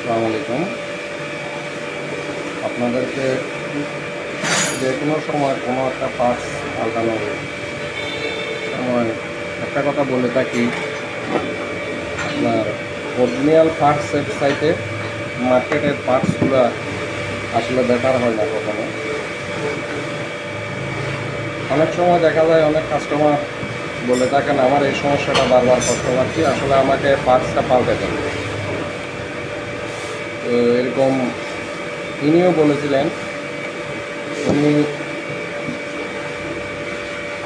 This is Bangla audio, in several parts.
আসসালামু আলাইকুম। আপনাদেরকে যে কোনো সময় কোনো একটা পার্টস পাল্টানোর সময় একটা কথা বলে থাকি, আপনার অরিজিনাল পার্টস ওয়েবসাইটে মার্কেটের পার্টসগুলো আসলে বেটার হয় না কখনো। অনেক সময় দেখা যায় অনেক কাস্টমার বলে থাকেন আমার এই সমস্যাটা বারবার কষ্ট পাচ্ছি, আসলে আমাকে পার্টসটা পাল্টে দেন। তো এরকম ইনিও বলেছিলেন, উনি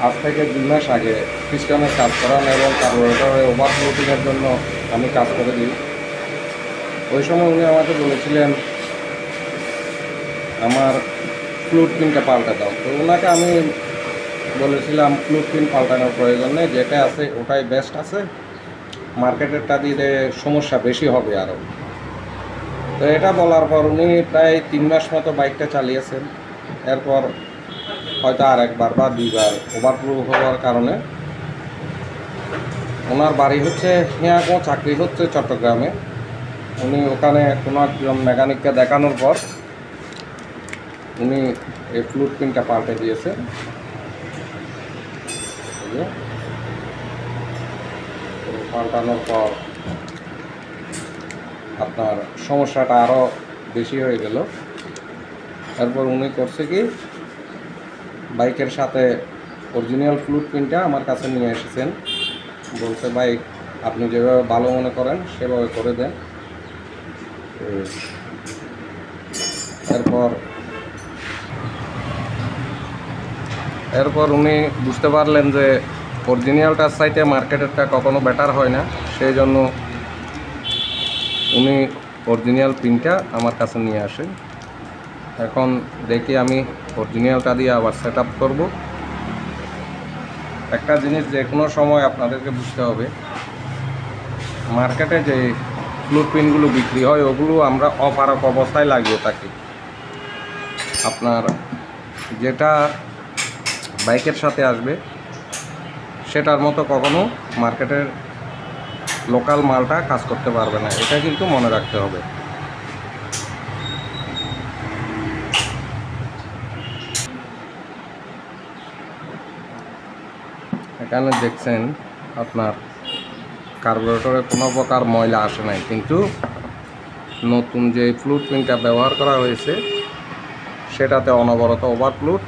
আজ থেকে 2 মাস আগে পিস্টনের কাজ করান এবং কার্বোরেটরের ওভারফ্লোটিংয়ের জন্য আমি কাজ করে দিই। ওই সময় উনি আমাকে বলেছিলেন আমার ফ্লুট পিনটা পাল্টে দাও। তো ওনাকে আমি বলেছিলাম ফ্লুট পিন পাল্টানোর প্রয়োজন নেই, যেটা আছে ওটাই বেস্ট আছে, মার্কেটেরটা দিয়ে সমস্যা বেশি হবে আরও। তো এটা বলার পর উনি প্রায় 3 মাস মতো বাইকটা চালিয়েছেন। এরপর হয়তো আর একবার বা 2বার ওভারফ্লো হওয়ার কারণে ওনার বাড়ি হচ্ছে হিয়াকো, চাকরি হচ্ছে চট্টগ্রামে। উনি ওখানে কোনো একজন মেকানিককে দেখানোর পর উনি এই ফ্লুট পিনটা পাল্টে দিয়েছে। পাল্টানোর পর আপনার সমস্যাটা আরও বেশি হয়ে গেল। এরপর উনি করছে কি, বাইকের সাথে অরিজিনাল ফ্লুট পিনটা আমার কাছে নিয়ে এসেছেন। বলছে ভাই আপনি যেভাবে ভালো মনে করেন সেভাবে করে দেন। এরপর উনি বুঝতে পারলেন যে অরিজিনালটার সাইটে মার্কেটেরটা কখনো বেটার হয় না, সেই জন্য উনি অরিজিনাল পিনটা আমার কাছে নিয়ে আসেন। এখন দেখি আমি অরিজিনালটা দিয়ে আবার সেট আপ করবো। একটা জিনিস যে কোনো সময় আপনাদেরকে বুঝতে হবে, মার্কেটে যে ফ্লুট পিনগুলো বিক্রি হয় ওগুলো আমরা অপারক অবস্থায় লাগিয়ে থাকি। আপনার যেটা বাইকের সাথে আসবে সেটার মতো কখনো মার্কেটের লোকাল মালটা কাজ করতে পারবে না, এটা কিন্তু মনে রাখতে হবে। এখানে দেখছেন আপনার কার্বোরেটরে কোনো প্রকার ময়লা আসে নাই, কিন্তু নতুন যে ফ্লুট পিনটা ব্যবহার করা হয়েছে সেটাতে অনবরত ওভারফ্লুট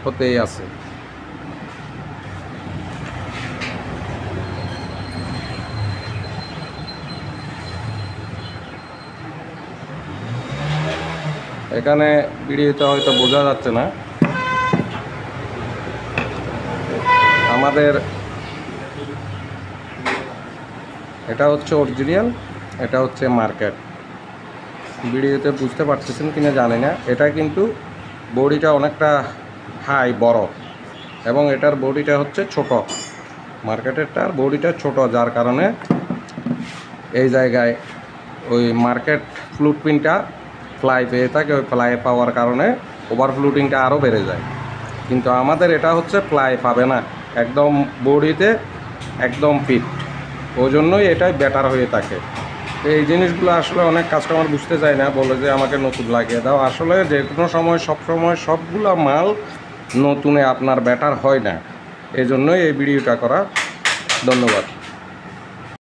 হতেই আছে। এখানে ভিডিওতে হয়তো বোঝা যাচ্ছে না, আমাদের এটা হচ্ছে অরিজিনাল, এটা হচ্ছে মার্কেট। ভিডিওতে বুঝতে পারতেছেন কিনা জানি না, এটা কিন্তু বডিটা অনেকটা হাই বড় এবং এটার বডিটা হচ্ছে ছোট। মার্কেটেরটার বডিটা ছোট, যার কারণে এই জায়গায় ওই মার্কেট ফ্লুট পিনটা ফ্লাই পেয়ে থাকে, ওই ফ্লাই পাওয়ার কারণে ওভারফ্লুটিংটা আরও বেড়ে যায়। কিন্তু আমাদের এটা হচ্ছে ফ্লাই পাবে না, একদম বডিতে একদম ফিট, ওই জন্যই এটাই বেটার হয়ে থাকে। তো এই জিনিসগুলো আসলে অনেক কাস্টমার বুঝতে চায় না, বলে যে আমাকে নতুন লাগিয়ে দাও। আসলে যে কোনো সময় সব সময় সবগুলো মাল নতুনে আপনার বেটার হয় না, এই জন্যই এই ভিডিওটা করা। ধন্যবাদ।